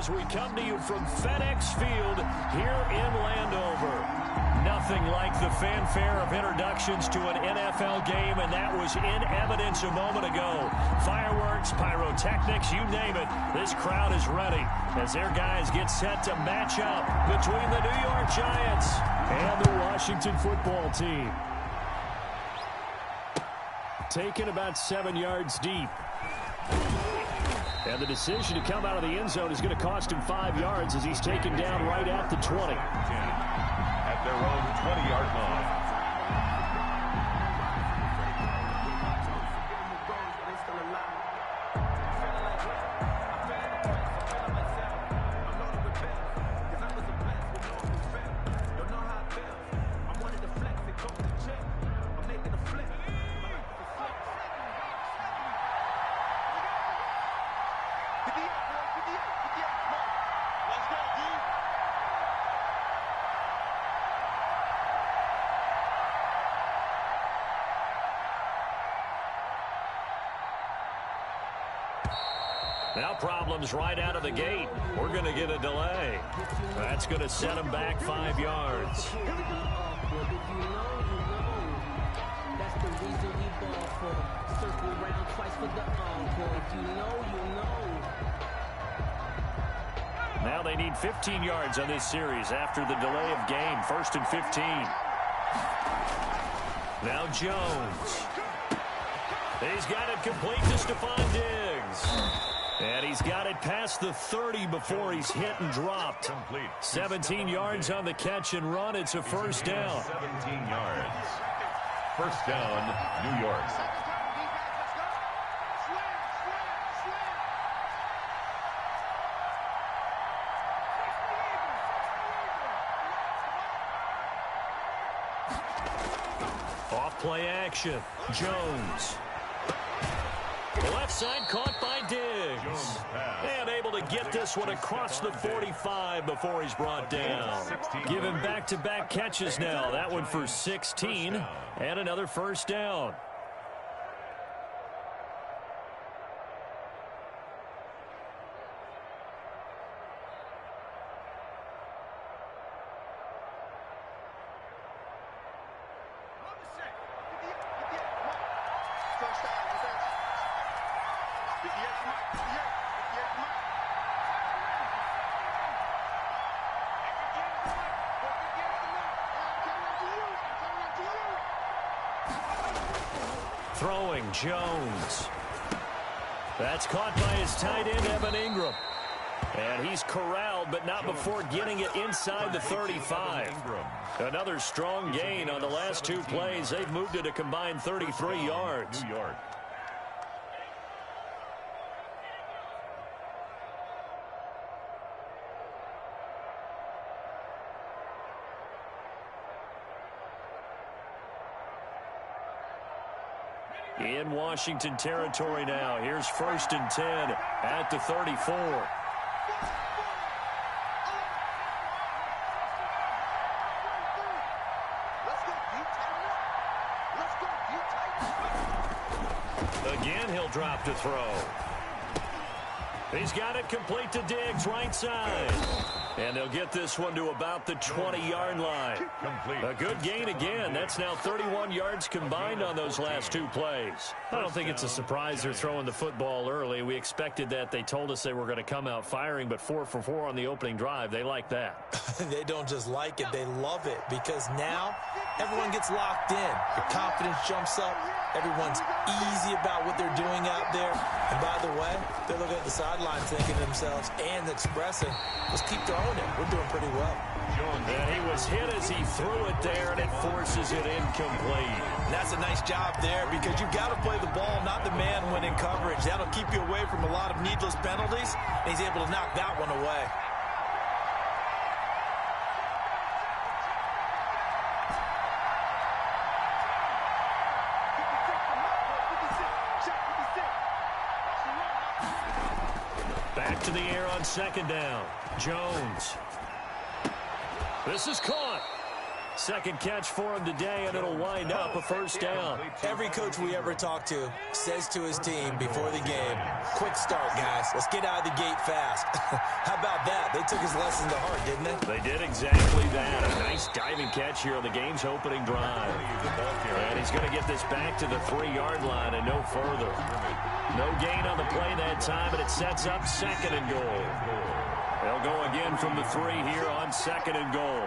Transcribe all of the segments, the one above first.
as we come to you from FedEx Field here in Landover. Nothing like the fanfare of introductions to an NFL game, and that was in evidence a moment ago. Fireworks, pyrotechnics, you name it. This crowd is ready as their guys get set to match up between the New York Giants and the Washington football team. Taken about 7 yards deep. And the decision to come out of the end zone is going to cost him 5 yards as he's taken down right at the 20. At their own 20-yard line. Now problems right out of the gate. We're going to get a delay. That's going to set him back 5 yards. Now they need 15 yards on this series after the delay of game. 1st and 15. Now Jones. He's got it complete to Stephon Diggs. And he's got it past the 30 before he's hit and dropped. 17 yards on the catch and run. It's a first down. 17 yards. First down, New York. Off play action. Jones. The left side caught by Diggs. And able to get this one across the 45 before he's brought down. Give him back-to-back catches now. That one for 16 and another first down. Throwing Jones. That's caught by his tight end, Evan Ingram. And he's corralled, but not before getting it inside the 35. Another strong gain on the last 2 plays. They've moved it a combined 33 yards. New York. In Washington territory now. Here's 1st and 10 at the 34. Again, he'll drop to throw. He's got it complete to Diggs, right side. And they'll get this one to about the 20-yard line. A good gain again. That's now 31 yards combined on those last 2 plays. I don't think it's a surprise they're throwing the football early. We expected that. They told us they were going to come out firing, but 4 for 4 on the opening drive. They like that. They don't just like it. They love it because now everyone gets locked in. The confidence jumps up. Everyone's easy about what they're doing out there. And by the way, they're looking at the sideline thinking to themselves and expressing, let's keep throwing it. We're doing pretty well. And he was hit as he threw it there, and it forces it incomplete. That's a nice job there because you've got to play the ball, not the man when in coverage. That'll keep you away from a lot of needless penalties, and he's able to knock that one away. Back to the air on 2nd down. Jones. This is caught. Second catch for him today, and it'll wind up a first down. Every coach we ever talk to says to his team before the game, quick start, guys. Let's get out of the gate fast. How about that? They took his lesson to heart, didn't they? They did exactly that. A nice diving catch here on the game's opening drive. And he's going to get this back to the 3-yard line and no further. No gain on the play that time, and it sets up second and goal. They'll go again from the 3 here on second and goal.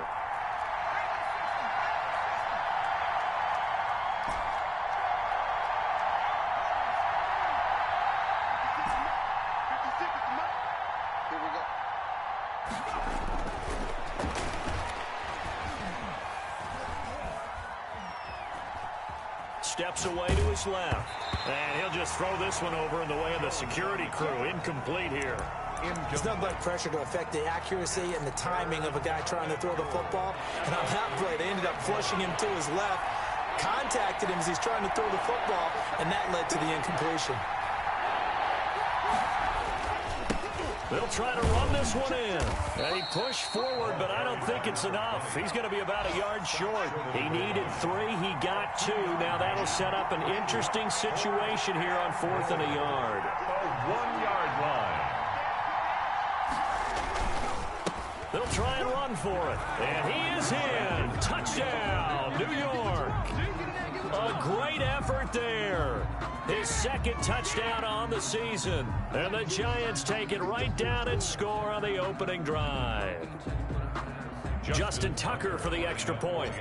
Steps away to his left. And he'll just throw this one over in the way of the security crew. Incomplete here. There's nothing but pressure to affect the accuracy and the timing of a guy trying to throw the football. And on that play, they ended up flushing him to his left, contacted him as he's trying to throw the football, and that led to the incompletion. They'll try to run this one in. And he pushed forward, but I don't think it's enough. He's going to be about a yard short. He needed 3. He got 2. Now that'll set up an interesting situation here on 4th and a yard. A 1-yard line. They'll try and run for it. And he is in. Touchdown, New York. A great effort there. His second touchdown on the season. And the Giants take it right down and score on the opening drive. Justin Tucker for the extra point.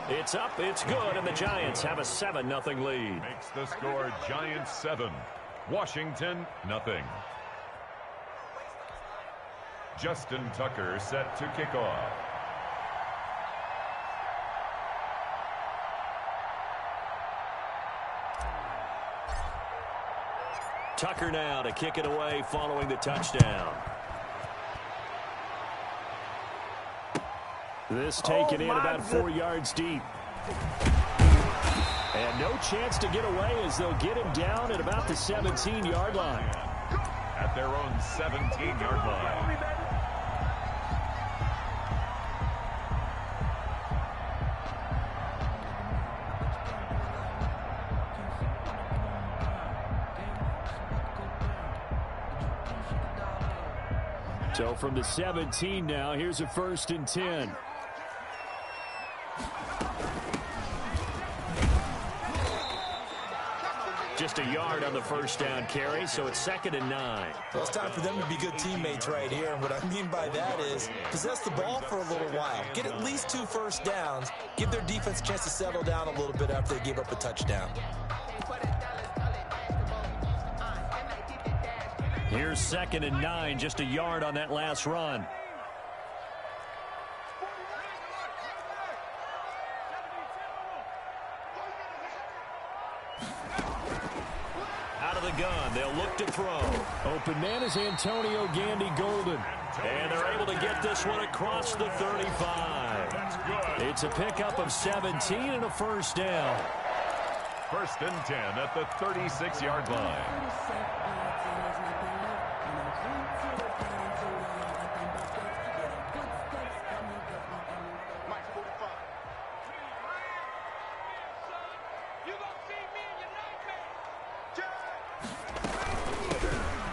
It's up, it's good, and the Giants have a 7-0 lead. Makes the score Giants 7, Washington nothing. Justin Tucker set to kick off. Tucker now to kick it away following the touchdown. This taken in about 4 yards deep. And no chance to get away as they'll get him down at about the 17-yard line. At their own 17-yard line. So from the 17 now, here's a 1st and 10. Just a yard on the first down carry, so it's 2nd and 9. Well, it's time for them to be good teammates right here. And what I mean by that is possess the ball for a little while. Get at least 2 first downs. Give their defense a chance to settle down a little bit after they give up a touchdown. Here's 2nd and 9, just a yard on that last run. Out of the gun, they'll look to throw. Open man is Antonio Gandy Golden. And they're able to get this one across the 35. That's good. It's a pickup of 17 and a first down. 1st and 10 at the 36-yard line.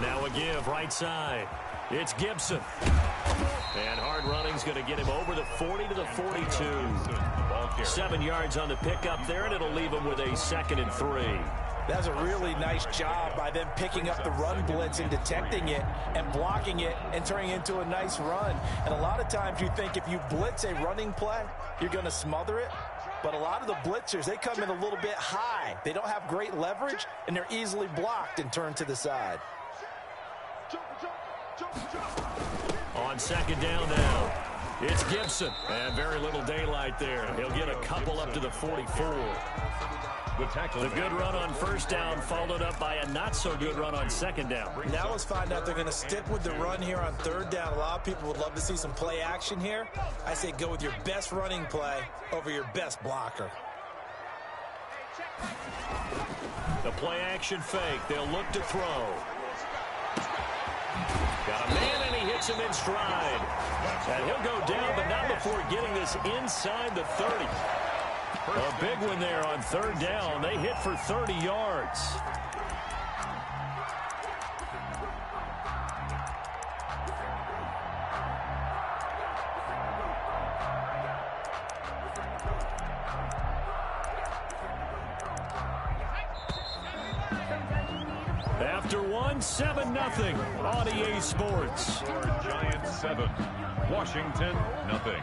Now a give right side. It's Gibson. And hard running's going to get him over the 40 to the 42. 7 yards on the pickup there, and it'll leave him with a 2nd and 3. That's a really nice job by them picking up the run blitz and detecting it and blocking it and turning it into a nice run. And a lot of times you think if you blitz a running play, you're going to smother it. But a lot of the blitzers, they come in a little bit high. They don't have great leverage, and they're easily blocked and turned to the side. On 2nd down now, it's Gibson. And very little daylight there. He'll get a couple up to the 44. The good run on 1st down followed up by a not-so-good run on 2nd down. Now let's find out they're going to stick with the run here on 3rd down. A lot of people would love to see some play action here. I say go with your best running play over your best blocker. The play action fake. They'll look to throw. Got a man, and he hits him in stride. And he'll go down, but not before getting this inside the 30. A big one there on third down. They hit for 30 yards. After one, 7-0 on EA Sports. Giants 7, Washington 0.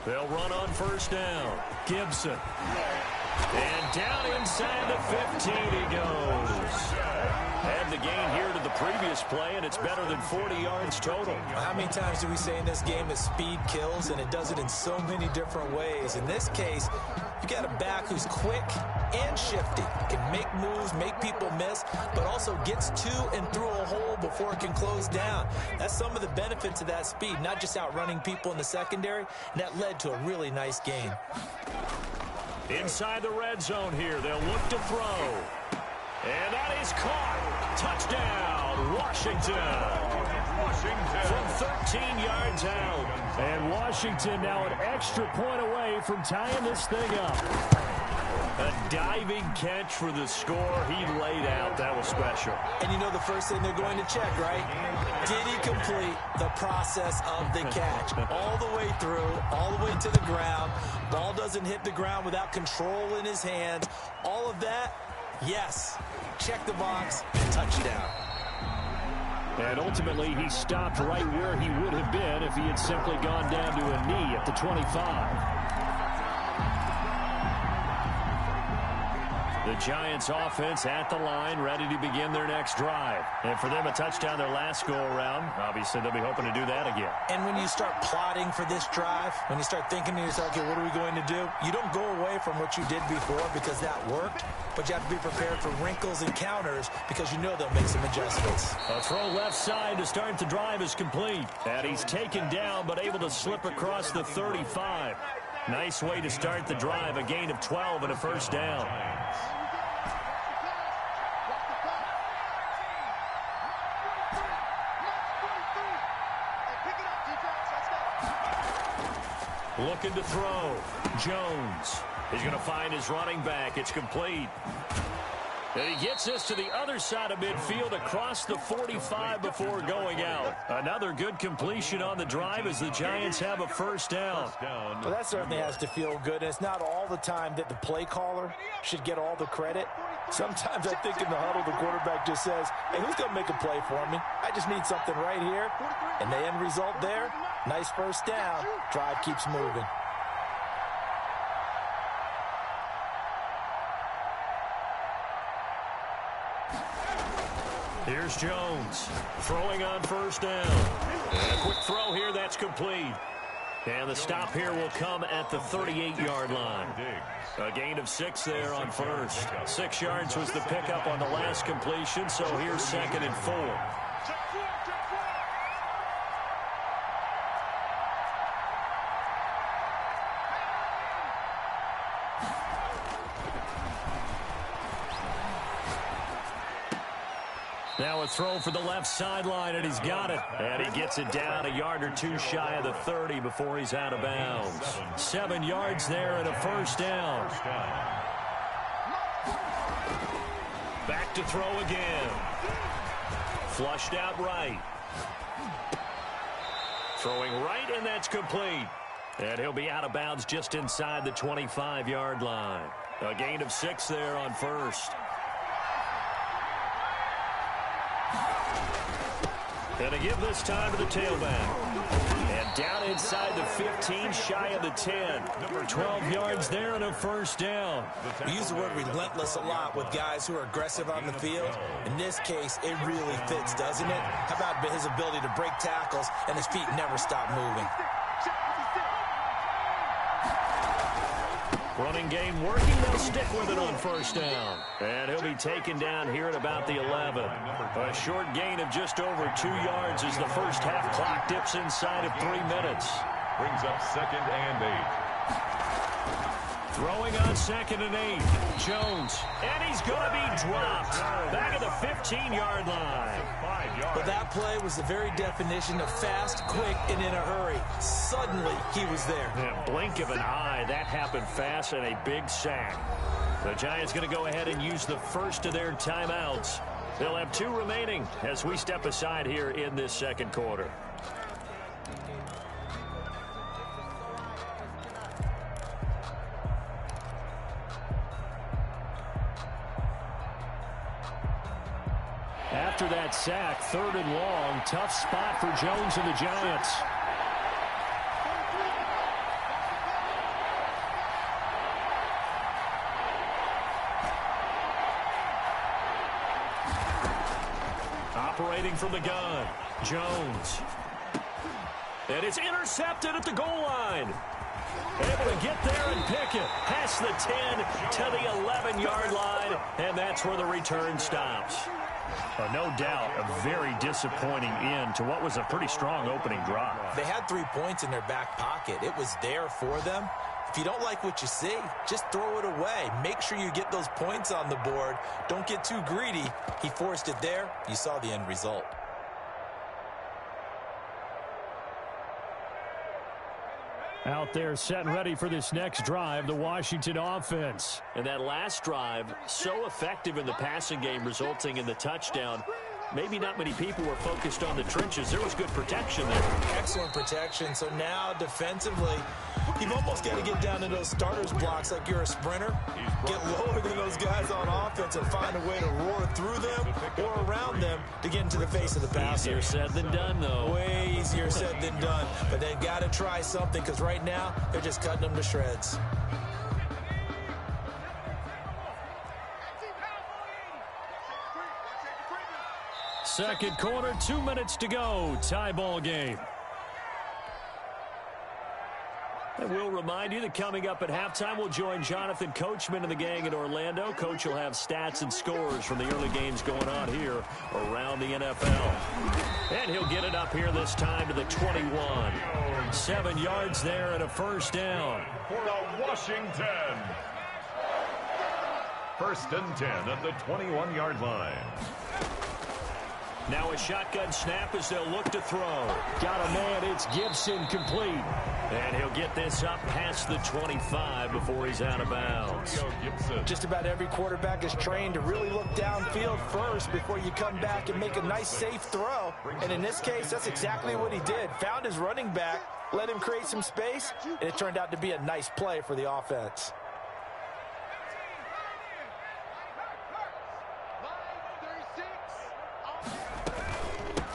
They'll run on first down. Gibson. And down inside the 15 he goes. And the gain here to the previous play, and it's better than 40 yards total. How many times do we say in this game that speed kills, and it does it in so many different ways? In this case, you got a back who's quick and shifty, can make moves, make people miss, but also gets to and through a hole before it can close down. That's some of the benefits of that speed, not just outrunning people in the secondary, and that led to a really nice game. Inside the red zone here, they'll look to throw. And that is caught. Touchdown, Washington. From 13 yards out. And Washington now an extra point away from tying this thing up. A diving catch for the score. He laid out. That was special. And you know the first thing they're going to check, right? Did he complete the process of the catch? All the way through, all the way to the ground. Ball doesn't hit the ground without control in his hands. All of that, yes. Check the box, touchdown. And ultimately, he stopped right where he would have been if he had simply gone down to a knee at the 25. The Giants offense at the line, ready to begin their next drive. And for them, a touchdown their last go-around. Obviously, they'll be hoping to do that again. And when you start plotting for this drive, when you start thinking to yourself, okay, what are we going to do? You don't go away from what you did before because that worked, but you have to be prepared for wrinkles and counters because you know they'll make some adjustments. A throw left side to start the drive is complete. And he's taken down, but able to slip across the 35. Nice way to start the drive, a gain of 12 and a first down. Looking to throw. Jones. He's going to find his running back. It's complete. And he gets this to the other side of midfield across the 45 before going out. Another good completion on the drive as the Giants have a first down. Well, that certainly has to feel good. And it's not all the time that the play caller should get all the credit. Sometimes I think in the huddle, the quarterback just says, hey, who's going to make a play for me? I just need something right here. And the end result there, nice first down. Drive keeps moving. Here's Jones throwing on first down. And a quick throw here, that's complete. And the stop here will come at the 38-yard line. A gain of 6 there on first. 6 yards was the pickup on the last completion, so here's 2nd and 4. Now a throw for the left sideline, and he's got it. And he gets it down a yard or two shy of the 30 before he's out of bounds. 7 yards there and a first down. Back to throw again. Flushed out right. Throwing right, and that's complete. And he'll be out of bounds just inside the 25-yard line. A gain of 6 there on first. And to give this time to the tailback. And down inside the 15, shy of the 10. 12 yards there and a first down. We use the word relentless a lot with guys who are aggressive on the field. In this case, it really fits, doesn't it? How about his ability to break tackles and his feet never stop moving? Running game working. They'll stick with it on first down. And he'll be taken down here at about the 11. A short gain of just over 2 yards as the first half clock dips inside of 3 minutes. Brings up 2nd and 8. Throwing on 2nd and 8. Jones. And he's going to be dropped. Back at the 15-yard line. But that play was the very definition of fast, quick, and in a hurry. Suddenly, he was there. Yeah, blink of an eye. That happened fast and a big sack. The Giants going to go ahead and use the first of their timeouts. They'll have 2 remaining as we step aside here in this second quarter. After that sack, 3rd and long, tough spot for Jones and the Giants. Operating from the gun, Jones. And it's intercepted at the goal line. Able to get there and pick it. Past the 10 to the 11-yard line, and that's where the return stops. No doubt a very disappointing end to what was a pretty strong opening drive. They had 3 points in their back pocket. It was there for them. If you don't like what you see, just throw it away. Make sure you get those points on the board. Don't get too greedy. He forced it there. You saw the end result. Out there set and ready for this next drive, the Washington offense. And that last drive, so effective in the passing game, resulting in the touchdown. Maybe not many people were focused on the trenches. There was good protection there. Excellent protection. So now defensively, you've almost got to get down to those starters blocks like you're a sprinter. Get lower than those guys on offense and find a way to roar through them or around them to get into the face of the passer. Easier said than done, though. Way easier said than done. But they've got to try something because right now they're just cutting them to shreds. Second quarter, 2 minutes to go. Tie ball game. And we'll remind you that coming up at halftime, we'll join Jonathan Coachman and the gang in Orlando. Coach will have stats and scores from the early games going on here around the NFL. And he'll get it up here this time to the 21. 7 yards there and a first down. For the Washington. 1st and 10 at the 21-yard line. Now a shotgun snap as they'll look to throw. Got a man, it's Gibson, complete. And he'll get this up past the 25 before he's out of bounds. Just about every quarterback is trained to really look downfield first before you come back and make a nice, safe throw. And in this case, that's exactly what he did. Found his running back, let him create some space, and it turned out to be a nice play for the offense.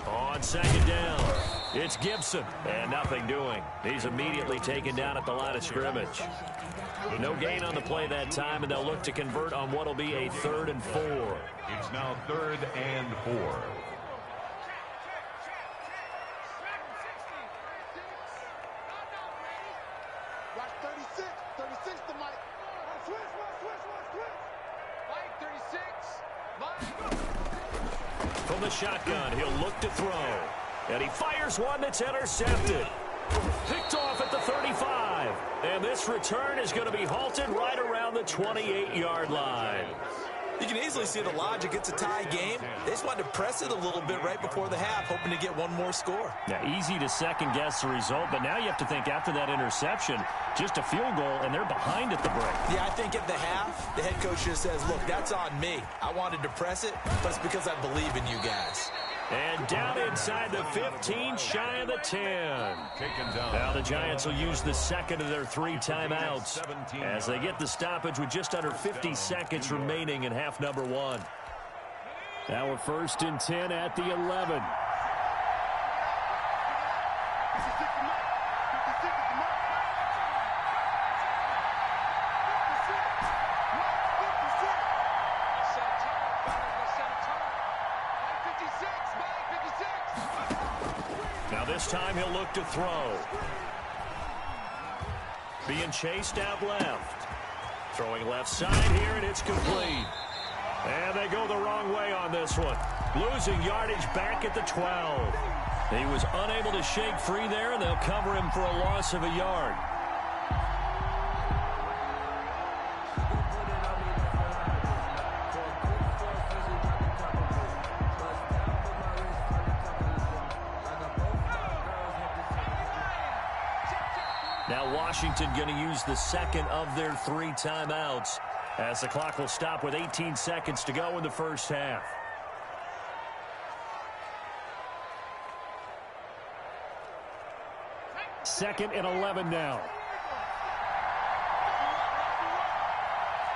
On 2nd down, it's Gibson, and nothing doing. He's immediately taken down at the line of scrimmage. No gain on the play that time, and they'll look to convert on what will be a 3rd and 4. It's now 3rd and 4. From the shotgun, he'll look to throw. And he fires one that's intercepted. Picked off at the 35. And this return is going to be halted right around the 28-yard line. You can easily see the logic. It's a tie game. They just wanted to press it a little bit right before the half, hoping to get one more score. Yeah, easy to second-guess the result, but now you have to think after that interception, just a field goal, and they're behind at the break. Yeah, I think at the half, the head coach just says, look, that's on me. I wanted to press it, but it's because I believe in you guys. And down inside the 15, shy of the 10. Now the Giants will use the second of their 3 timeouts as they get the stoppage with just under 50 seconds remaining in half number 1. Now a 1st and 10 at the 11. This time he'll look to throw. Being chased out left. Throwing left side here, and it's complete. And they go the wrong way on this one. Losing yardage back at the 12. He was unable to shake free there, and they'll cover him for a loss of a yard. Now Washington going to use the second of their 3 timeouts as the clock will stop with 18 seconds to go in the first half. Second and 11 now.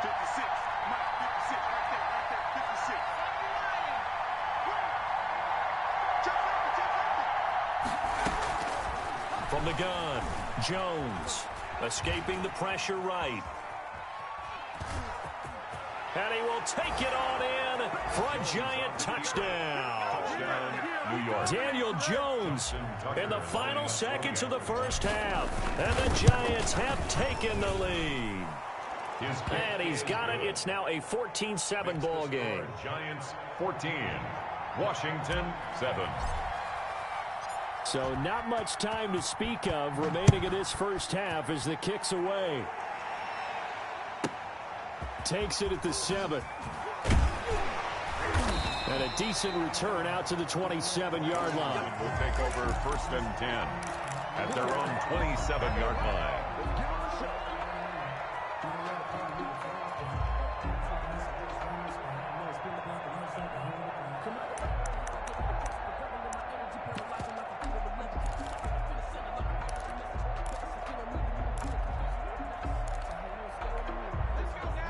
56. Mike, 56. Right there, 56. From the gun, Jones escaping the pressure right. And he will take it on in for a giant touchdown. New York. Daniel Jones in the final seconds of the first half. And the Giants have taken the lead. And he's got it. It's now a 14-7 ball game. Giants 14. Washington 7. So not much time to speak of remaining in this first half as the kick's away. Takes it at the 7. And a decent return out to the 27-yard line. Will take over first and 10 at their own 27-yard line.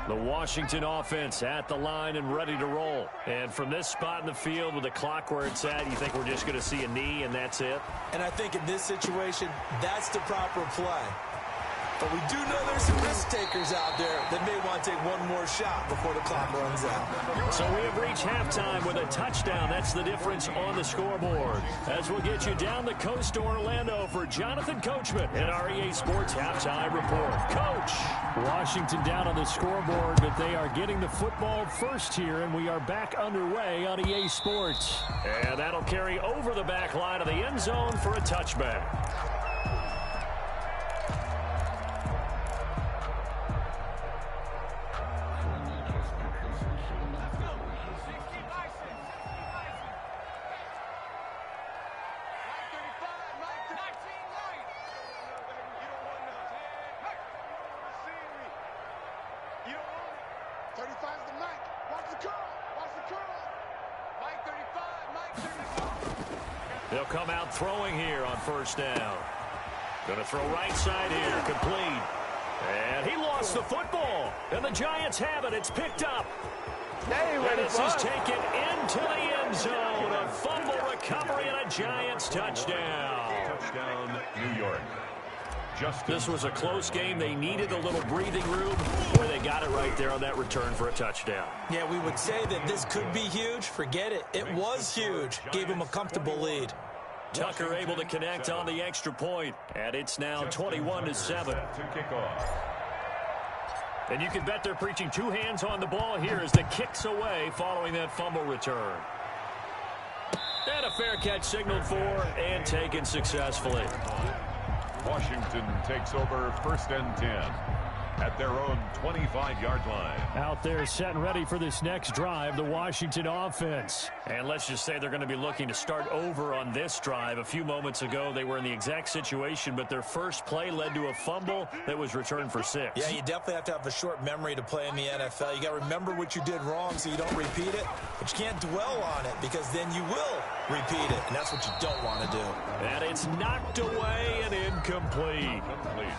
The Washington offense at the line and ready to roll. And from this spot in the field with the clock where it's at, you think we're just going to see a knee and that's it? And I think in this situation, that's the proper play. But we do know there's some risk takers out there that may want to take one more shot before the clock runs out. So we have reached halftime with a touchdown. That's the difference on the scoreboard. As we'll get you down the coast to Orlando for Jonathan Coachman in our EA Sports Halftime Report. Coach! Washington down on the scoreboard, but they are getting the football first here, and we are back underway on EA Sports. And that'll carry over the back line of the end zone for a touchback. They'll come out throwing here on first down. Going to throw right side here, complete. And he lost the football. And the Giants have it. It's picked up. And this is taken into the end zone. A fumble recovery and a Giants touchdown. Touchdown, New York. This was a close game. They needed a little breathing room. Boy, they got it right there on that return for a touchdown. Yeah, we would say that this could be huge. Forget it. It was huge. Gave him a comfortable lead. Tucker able to connect on the extra point. And it's now 21-7. To kick off. And you can bet they're preaching 2 hands on the ball here as the kick's away following that fumble return. And a fair catch signaled for and taken successfully. Washington takes over first and 10 at their own 25-yard line. Out there set and ready for this next drive, the Washington offense. And let's just say they're going to be looking to start over on this drive. A few moments ago, they were in the exact situation, but their first play led to a fumble that was returned for 6. Yeah, you definitely have to have a short memory to play in the NFL. You got to remember what you did wrong so you don't repeat it, but you can't dwell on it because then you will repeat it, and that's what you don't want to do. And it's knocked away and incomplete.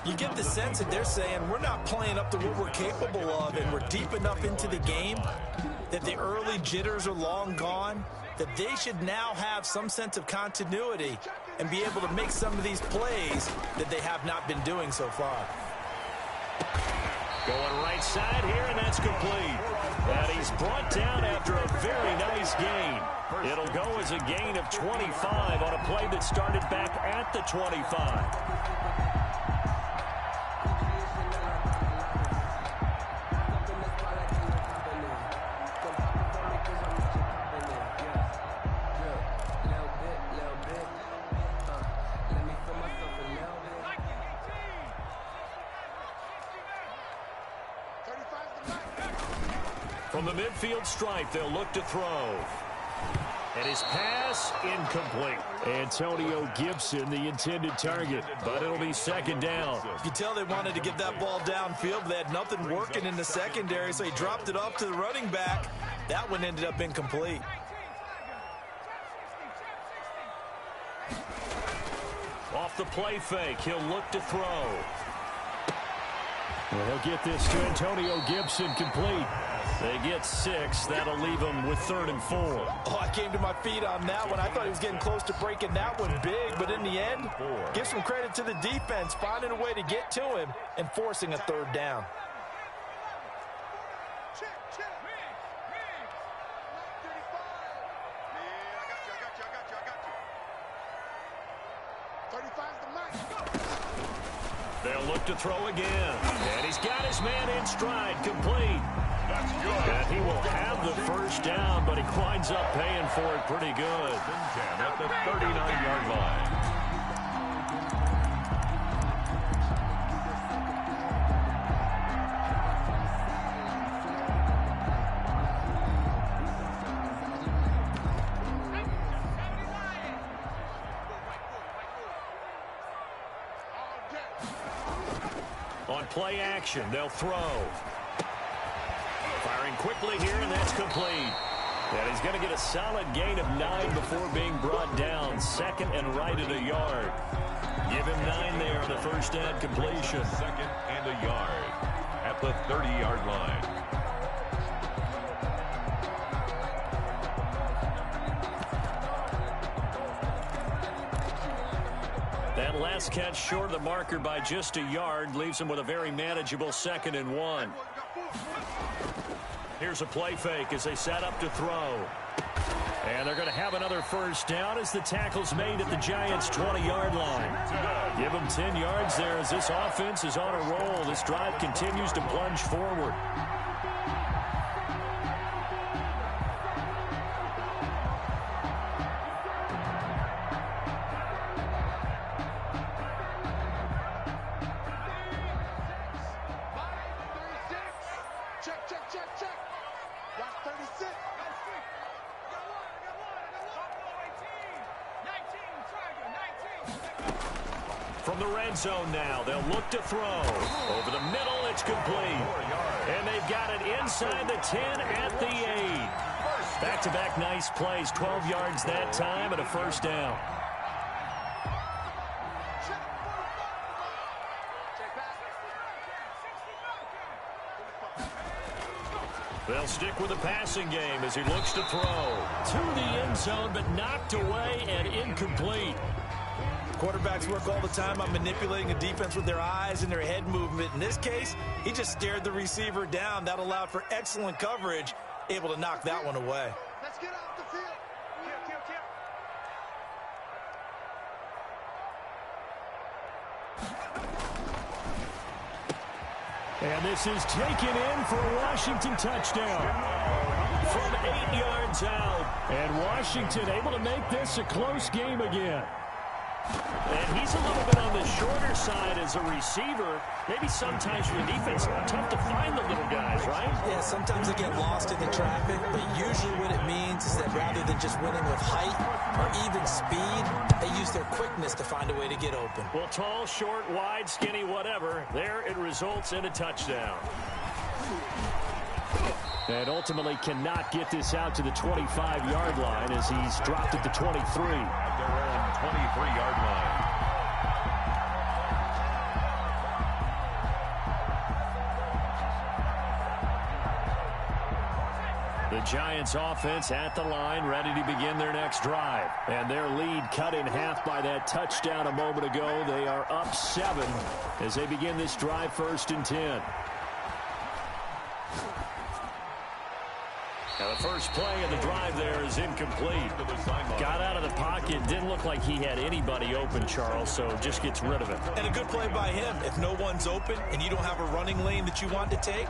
You get the sense that they're saying we're not playing up to what we're capable of, and we're deep enough into the game that the early jitters are long gone, that they should now have some sense of continuity and be able to make some of these plays that they have not been doing so far. Going right side here, and that's complete. And he's brought down after a very nice gain. It'll go as a gain of 25 on a play that started back at the 25. From the midfield stripe, they'll look to throw. And his pass, incomplete. Antonio Gibson, the intended target, but it'll be second down. You can tell they wanted to get that ball downfield, but they had nothing working in the secondary, so he dropped it off to the running back. That one ended up incomplete. Off the play fake, he'll look to throw. Well, he'll get this to Antonio Gibson complete. They get 6. That'll leave them with 3rd and 4. Oh, I came to my feet on that one. I thought he was getting close to breaking that one big, but in the end, give some credit to the defense, finding a way to get to him and forcing a 3rd down. They'll look to throw again. And he's got his man in stride, complete. That's good. And he will have the first down, but he winds up paying for it pretty good. 10 at the 39-yard line. On play action, they'll throw. Firing quickly here, and that's complete. And he's going to get a solid gain of 9 before being brought down. 2nd and right at a yard. Give him 9 there on the first down completion. 2nd and a yard at the 30-yard line. That last catch short of the marker by just a yard leaves him with a very manageable 2nd and 1. Here's a play fake as they set up to throw. And they're going to have another first down as the tackle's made at the Giants' 20-yard line. Give them 10 yards there as this offense is on a roll. This drive continues to plunge forward. From the red zone now, they'll look to throw. Over the middle, it's complete. And they've got it inside the 10 at the 8. Back-to-back nice plays, 12 yards that time and a first down. They'll stick with the passing game as he looks to throw. To the end zone, but knocked away and incomplete. Quarterbacks work all the time on manipulating a defense with their eyes and their head movement. In this case, he just stared the receiver down. That allowed for excellent coverage, able to knock that one away. Let's get off the field. And this is taken in for a Washington touchdown from 8 yards out. And Washington able to make this a close game again. And he's a little bit on the shorter side as a receiver. Maybe sometimes for the defense, tough to find the little guys, right? Yeah, sometimes they get lost in the traffic, but usually what it means is that rather than just winning with height or even speed, they use their quickness to find a way to get open. Well, tall, short, wide, skinny, whatever, there it results in a touchdown. And ultimately cannot get this out to the 25-yard line as he's dropped at the 23. At their own 23-yard line. The Giants offense at the line, ready to begin their next drive. And their lead cut in half by that touchdown a moment ago. They are up 7 as they begin this drive, 1st and 10. Now the first play of the drive there is incomplete. Got out of the pocket. Didn't look like he had anybody open, Charles, so just gets rid of it. And a good play by him. If no one's open and you don't have a running lane that you want to take,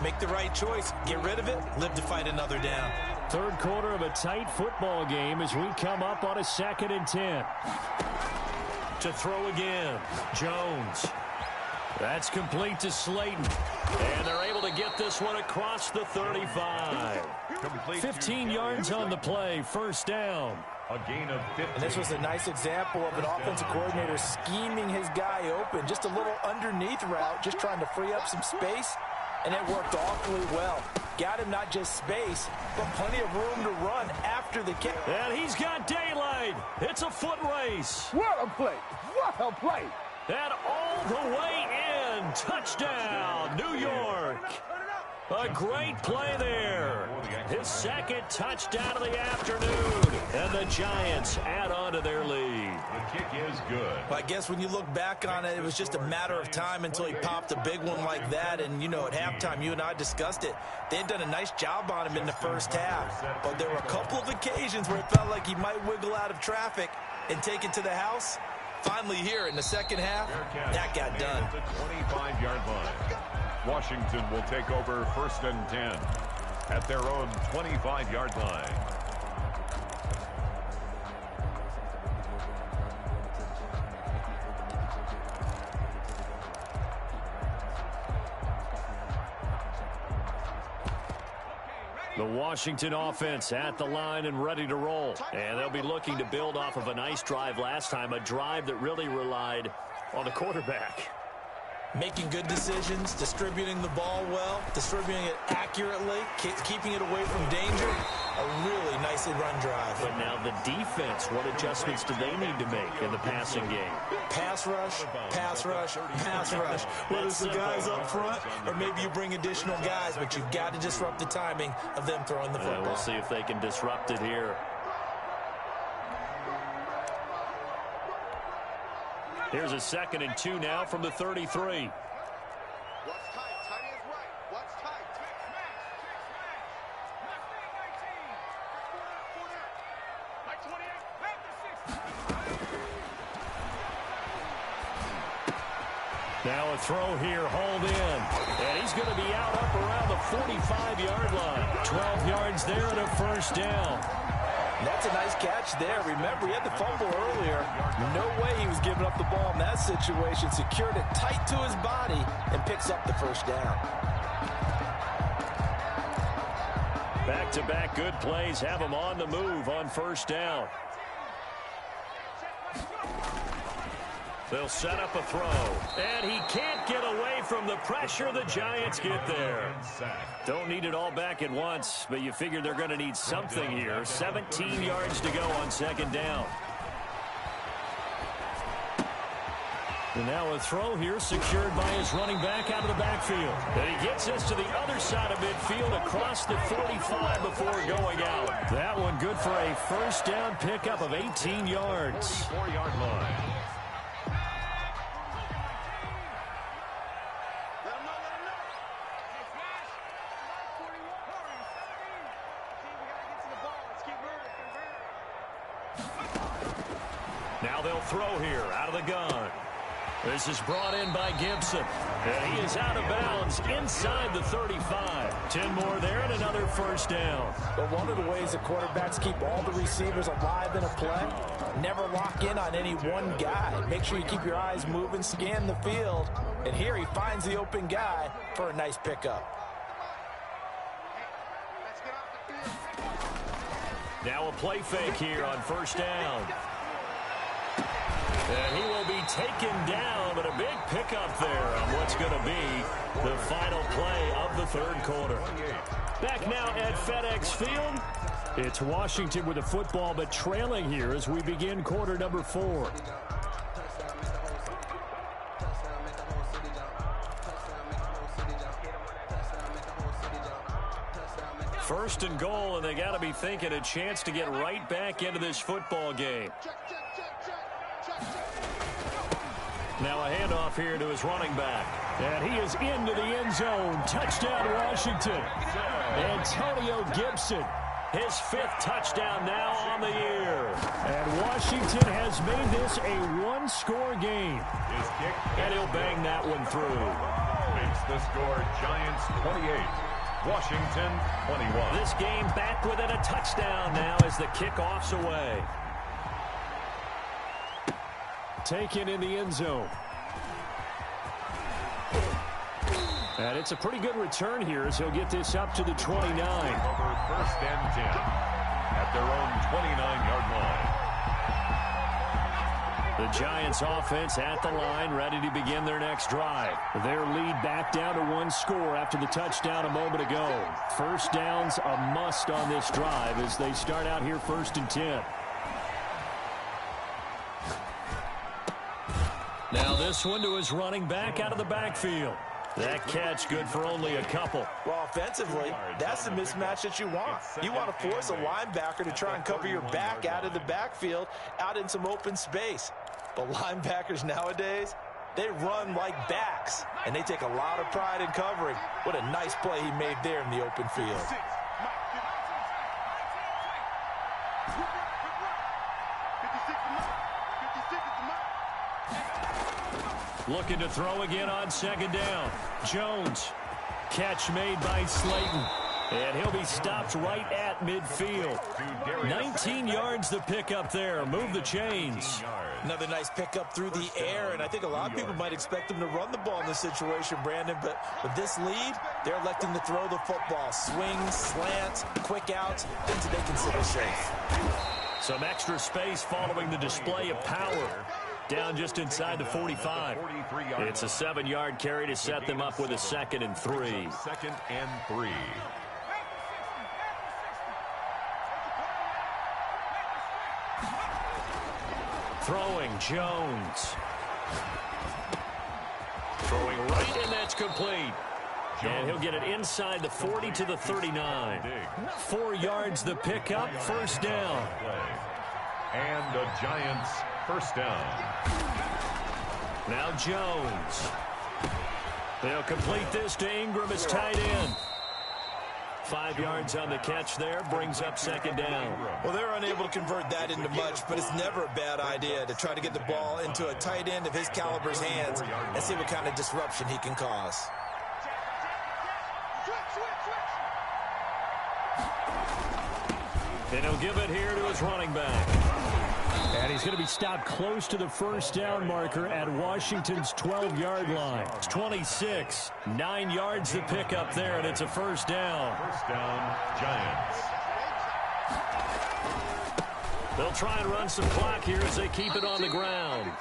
make the right choice. Get rid of it. Live to fight another down. Third quarter of a tight football game as we come up on a 2nd and 10. To throw again. Jones. That's complete to Slayton. And they're able to get this one across the 35. 15 yards on the play, first down. A gain of 50. And this was a nice example of an offensive coordinator scheming his guy open. Just a little underneath route, just trying to free up some space, and it worked awfully well. Got him not just space, but plenty of room to run after the catch. And he's got daylight. It's a foot race. What a play! What a play! And all the way in. Touchdown, New York. A great play there. His second touchdown of the afternoon. And the Giants add on to their lead. The kick is good. Well, I guess when you look back on it, it was just a matter of time until he popped a big one like that. And, you know, at halftime, you and I discussed it. They had done a nice job on him in the first half. But there were a couple of occasions where it felt like he might wiggle out of traffic and take it to the house. Finally here in the second half, that got done. The 25-yard line. Washington will take over 1st and 10 at their own 25-yard line. The Washington offense at the line and ready to roll. And they'll be looking to build off of a nice drive last time, a drive that really relied on the quarterback. Making good decisions, distributing the ball well, distributing it accurately, keeping it away from danger. A really nicely run drive. But now the defense, what adjustments do they need to make in the passing game? Pass rush, pass rush, pass rush. Whether it's the guys up front or maybe you bring additional guys, but you've got to disrupt the timing of them throwing the football. We'll see if they can disrupt it here. Here's a 2nd and 2 now from the 33. What's tight? Tight is right. What's tight? Now a throw here, hauled in. And he's going to be out up around the 45-yard line. 12 yards there and a first down. That's a nice catch there. Remember, he had the fumble earlier. No way he was giving up the ball in that situation. Secured it tight to his body and picks up the first down. Back-to-back good plays have him on the move on first down. They'll set up a throw. And he can't get away from the pressure. The Giants get there. Don't need it all back at once, but you figure they're going to need something here. 17 yards to go on 2nd down. And now a throw here secured by his running back out of the backfield. And he gets us to the other side of midfield across the 45 before going out. That one good for a first down pickup of 18 yards. 4-yard line. Now they'll throw here out of the gun. This is brought in by Gibson. And he is out of bounds inside the 35. 10 more there and another first down. But one of the ways that quarterbacks keep all the receivers alive in a play, never lock in on any one guy. Make sure you keep your eyes moving, scan the field. And here he finds the open guy for a nice pickup. Now a play fake here on first down. And he will be taken down, but a big pickup there on what's going to be the final play of the 3rd quarter. Back now at FedEx Field. It's Washington with the football, but trailing here as we begin quarter number 4. First and goal, and they got to be thinking a chance to get right back into this football game. Now a handoff here to his running back. And he is into the end zone. Touchdown, Washington. Antonio Gibson, his 5th touchdown now on the year. And Washington has made this a one-score game. His kick. And he'll bang that one through. Makes the score Giants 28. Washington 21. This game back within a touchdown now as the kickoff's away. Taken in the end zone. And it's a pretty good return here as he'll get this up to the 29. Over first and 10 at their own 29-yard line. The Giants offense at the line, ready to begin their next drive. Their lead back down to one score after the touchdown a moment ago. First down's a must on this drive as they start out here first and 10. Now this one to his running back out of the backfield. That catch good for only a couple. Well, offensively, that's the mismatch that you want. You want to force a linebacker to try and cover your back out of the backfield, out in some open space. But linebackers nowadays, they run like backs, and they take a lot of pride in covering. What a nice play he made there in the open field. Looking to throw again on second down. Jones. Catch made by Slayton. And he'll be stopped right at midfield. 19 yards the pickup there. Move the chains. Another nice pickup through the air, and I think a lot of people might expect them to run the ball in this situation, Brandon, but with this lead, they're electing to throw the football. Swings, slants, quick outs, things that they consider safe. Some extra space following the display of power. Down just inside the 45. It's a 7-yard carry to set them up with a 2nd and 3. 2nd and 3. Throwing Jones. Throwing right, and that's complete. And he'll get it inside the 40 to the 39. 4 yards the pickup, first down. And the Giants first down. Now Jones. They'll complete this to Ingram as tight end. 5 yards on the catch there, brings up second down. Well, they're unable to convert that into much, but it's never a bad idea to try to get the ball into a tight end of his caliber's hands and see what kind of disruption he can cause. And he'll give it here to his running back. And he's going to be stopped close to the first down marker at Washington's 12-yard line. It's 26. 9 yards the pickup there, and it's a first down. First down, Giants. They'll try and run some clock here as they keep it on the ground.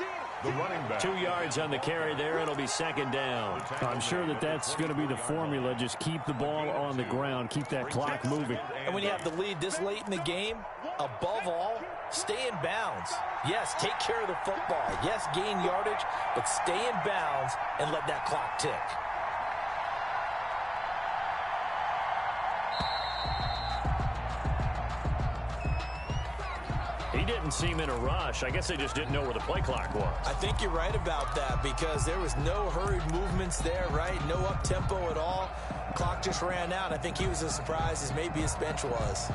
The running back. 2 yards on the carry there, and it'll be second down. I'm sure that that's going to be the formula. Just keep the ball on the ground. Keep that clock moving. And when you have the lead this late in the game, above all, stay in bounds. Yes, take care of the football. Yes, gain yardage, but stay in bounds and let that clock tick. He didn't seem in a rush. I guess they just didn't know where the play clock was. I think you're right about that because there was no hurried movements there, right? No up-tempo at all. Clock just ran out. I think he was as surprised as maybe his bench was.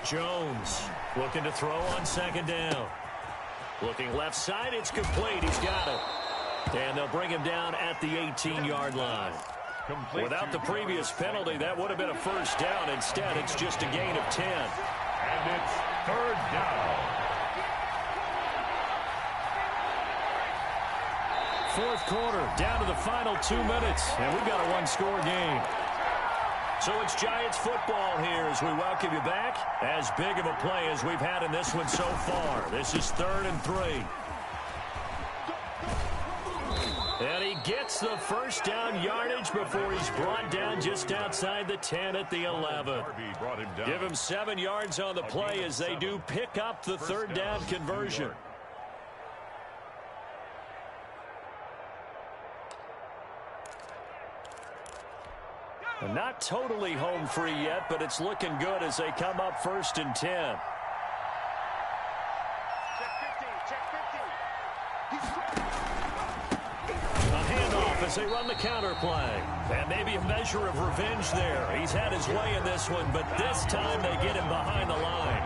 Jones looking to throw on second down. Looking left side, it's complete. He's got it. And they'll bring him down at the 18-yard line. Without the previous penalty, that would have been a first down. Instead, it's just a gain of 10. And it's third down. Fourth quarter, down to the final 2 minutes, and we've got a one-score game. So it's Giants football here as we welcome you back. As big of a play as we've had in this one so far. This is 3rd and 3. And he gets the first down yardage before he's brought down just outside the 10 at the 11. Give him 7 yards on the play as they do pick up the third down conversion. Not totally home free yet, but it's looking good as they come up 1st and 10. A handoff as they run the counter play. And maybe a measure of revenge there. He's had his way in this one, but this time they get him behind the line.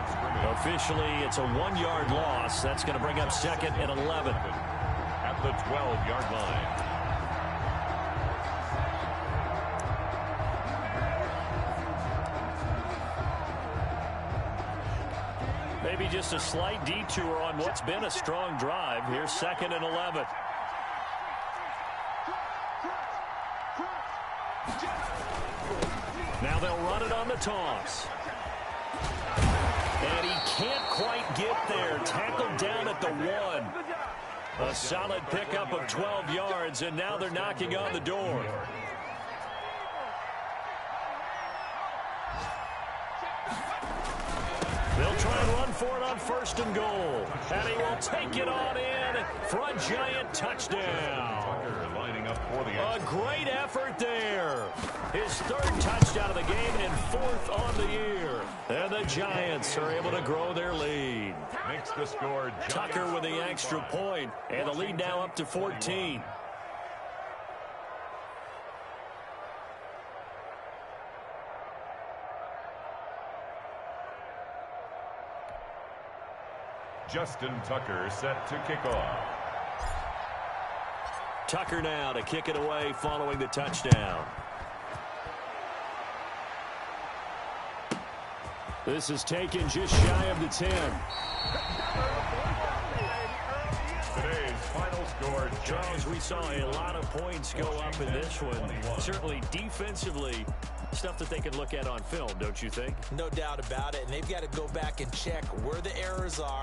Officially, it's a 1-yard loss. That's going to bring up 2nd and 11. At the 12-yard line. Maybe just a slight detour on what's been a strong drive. Here's 2nd and 11. Now they'll run it on the toss. And he can't quite get there. Tackled down at the 1. A solid pickup of 12 yards, and now they're knocking on the door. They'll try and run for it on 1st and goal. And he will take it on in for a giant touchdown. Lining up for the a great effort there. His 3rd touchdown of the game and 4th on the year. And the Giants are able to grow their lead. Makes the score. Tucker with the extra point, and the lead now up to 14. Justin Tucker set to kick off. Tucker now to kick it away following the touchdown. This is taken just shy of the 10. Today's final score. Charles, we saw a lot of points go up in this one. Certainly defensively, stuff that they can look at on film, don't you think? No doubt about it. And they've got to go back and check where the errors are.